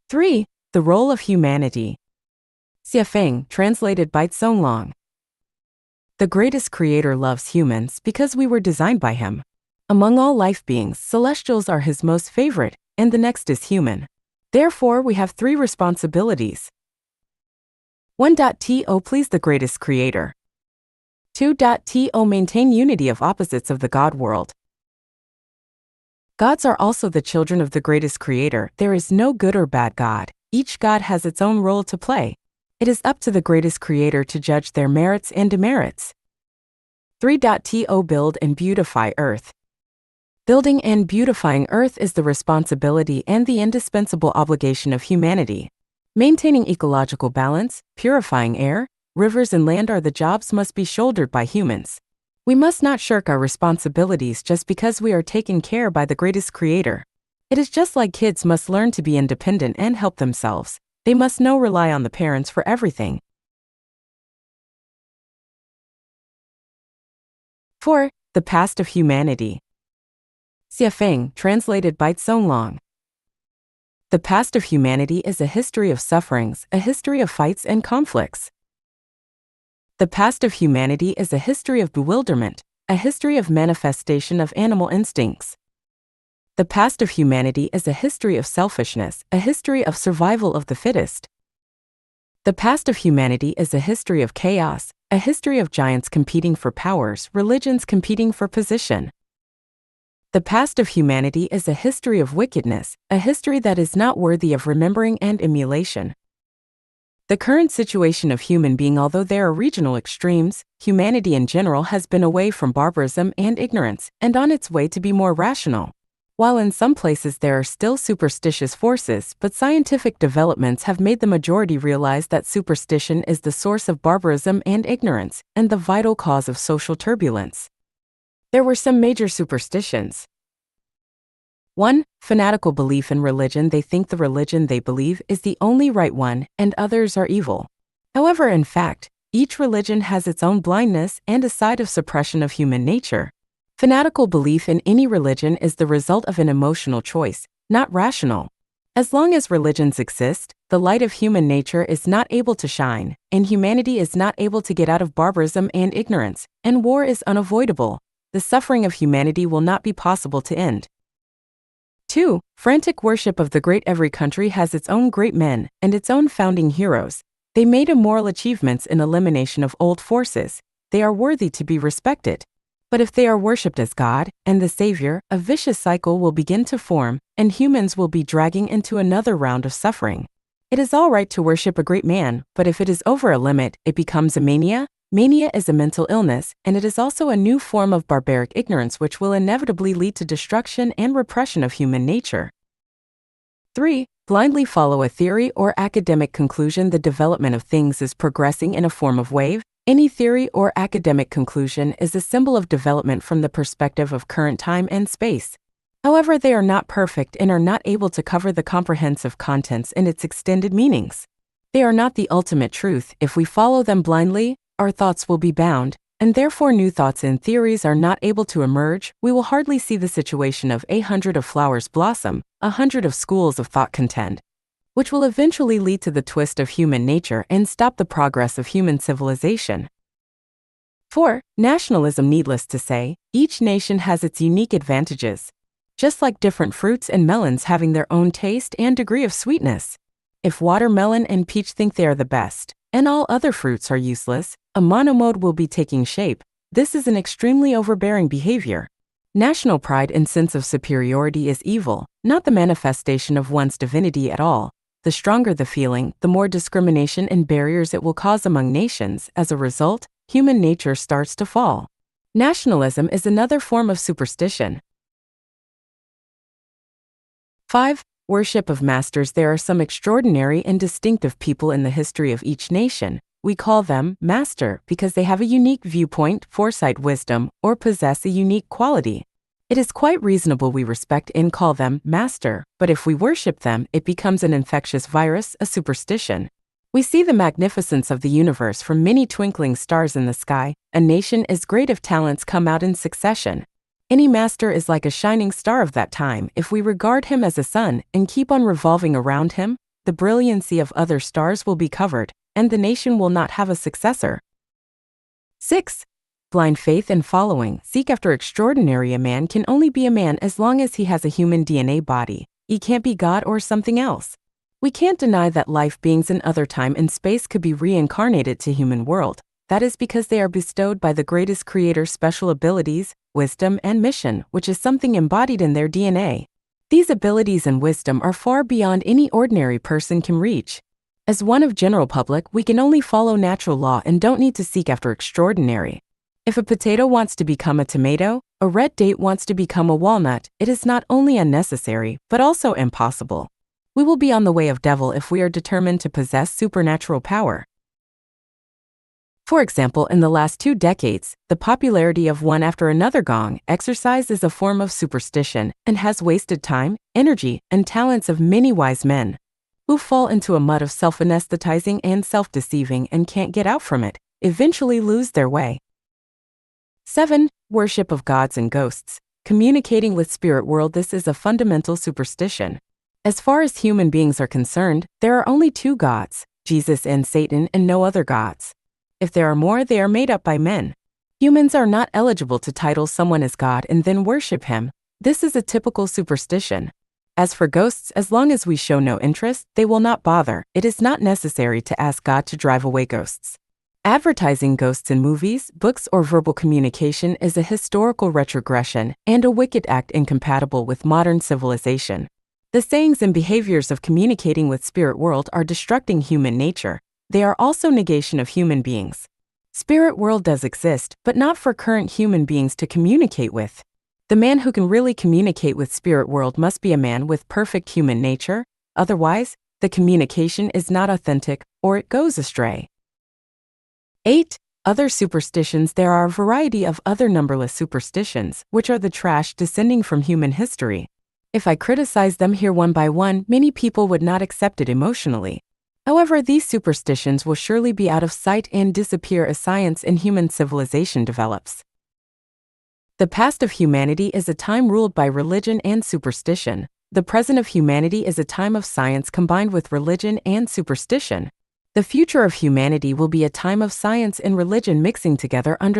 3. The role of humanity. Xiafeng, translated by Zonglong. The greatest creator loves humans because we were designed by him. Among all life beings, celestials are his most favorite, and the next is human. Therefore, we have 3 responsibilities. 1.to please the greatest creator. 2.to maintain unity of opposites of the God world. Gods are also the children of the greatest creator. There is no good or bad God. Each God has its own role to play. It is up to the greatest creator to judge their merits and demerits. 3.to build and beautify earth. Building and beautifying earth is the responsibility and the indispensable obligation of humanity. Maintaining ecological balance, purifying air, rivers and land are the jobs must be shouldered by humans. We must not shirk our responsibilities just because we are taken care by the greatest creator. It is just like kids must learn to be independent and help themselves. They must not rely on the parents for everything. 4. The past of humanity. Xiafeng, translated by Zonglong. The past of humanity is a history of sufferings, a history of fights and conflicts. The past of humanity is a history of bewilderment, a history of manifestation of animal instincts. The past of humanity is a history of selfishness, a history of survival of the fittest. The past of humanity is a history of chaos, a history of giants competing for powers, religions competing for position. The past of humanity is a history of wickedness, a history that is not worthy of remembering and emulation. The current situation of human being, although there are regional extremes, humanity in general has been away from barbarism and ignorance, and on its way to be more rational. While in some places there are still superstitious forces, but scientific developments have made the majority realize that superstition is the source of barbarism and ignorance, and the vital cause of social turbulence. There were some major superstitions. 1. Fanatical belief in religion. They think the religion they believe is the only right one, and others are evil. However, in fact, each religion has its own blindness and a side of suppression of human nature. Fanatical belief in any religion is the result of an emotional choice, not rational. As long as religions exist, the light of human nature is not able to shine, and humanity is not able to get out of barbarism and ignorance, and war is unavoidable. The suffering of humanity will not be possible to end. 2. Frantic worship of the great. Every country has its own great men and its own founding heroes. They made immoral achievements in elimination of old forces. They are worthy to be respected. But if they are worshipped as God and the Savior, a vicious cycle will begin to form, and humans will be dragging into another round of suffering. It is all right to worship a great man, but if it is over a limit, it becomes a mania. Mania is a mental illness, and it is also a new form of barbaric ignorance which will inevitably lead to destruction and repression of human nature. 3. Blindly follow a theory or academic conclusion. The development of things is progressing in a form of wave. Any theory or academic conclusion is a symbol of development from the perspective of current time and space. However, they are not perfect and are not able to cover the comprehensive contents and its extended meanings. They are not the ultimate truth. If we follow them blindly, our thoughts will be bound, and therefore new thoughts and theories are not able to emerge. We will hardly see the situation of 100 of flowers blossom, 100 of schools of thought contend, which will eventually lead to the twist of human nature and stop the progress of human civilization. 4. Nationalism. Needless to say, each nation has its unique advantages, just like different fruits and melons having their own taste and degree of sweetness. If watermelon and peach think they are the best, and all other fruits are useless, a monomode will be taking shape. This is an extremely overbearing behavior. National pride and sense of superiority is evil, not the manifestation of one's divinity at all. The stronger the feeling, the more discrimination and barriers it will cause among nations. As a result, human nature starts to fall. Nationalism is another form of superstition. 5. Worship of masters. There are some extraordinary and distinctive people in the history of each nation. We call them master because they have a unique viewpoint, foresight, wisdom, or possess a unique quality. It is quite reasonable we respect and call them master, but if we worship them, it becomes an infectious virus, a superstition. We see the magnificence of the universe from many twinkling stars in the sky. A nation is great if talents come out in succession. Any master is like a shining star of that time. If we regard him as a sun and keep on revolving around him, the brilliancy of other stars will be covered, and the nation will not have a successor. 6. Blind faith and following. Seek after extraordinary. A man can only be a man as long as he has a human DNA body. He can't be God or something else. We can't deny that life beings in other time and space could be reincarnated to human world. That is because they are bestowed by the greatest creator special abilities, wisdom, and mission, which is something embodied in their DNA. These abilities and wisdom are far beyond any ordinary person can reach. As one of general public, we can only follow natural law and don't need to seek after extraordinary. If a potato wants to become a tomato, a red date wants to become a walnut, it is not only unnecessary, but also impossible. We will be on the way of devil if we are determined to possess supernatural power. For example, in the last 2 decades, the popularity of one after another gong exercise is a form of superstition and has wasted time, energy, and talents of many wise men who fall into a mud of self-anesthetizing and self-deceiving and can't get out from it, eventually lose their way. 7. Worship of gods and ghosts. Communicating with spirit world. This is a fundamental superstition. As far as human beings are concerned, there are only 2 gods, Jesus and Satan, and no other gods. If there are more, they are made up by men. Humans are not eligible to title someone as God and then worship him. This is a typical superstition. As for ghosts, as long as we show no interest, they will not bother. It is not necessary to ask God to drive away ghosts. Advertising ghosts in movies, books, or verbal communication is a historical retrogression and a wicked act incompatible with modern civilization. The sayings and behaviors of communicating with spirit world are destructing human nature. They are also negation of human beings. Spirit world does exist, but not for current human beings to communicate with. The man who can really communicate with spirit world must be a man with perfect human nature. Otherwise, the communication is not authentic or it goes astray. 8. Other superstitions. There are a variety of other numberless superstitions, which are the trash descending from human history. If I criticize them here one by one, many people would not accept it emotionally. However, these superstitions will surely be out of sight and disappear as science and human civilization develops. The past of humanity is a time ruled by religion and superstition. The present of humanity is a time of science combined with religion and superstition. The future of humanity will be a time of science and religion mixing together under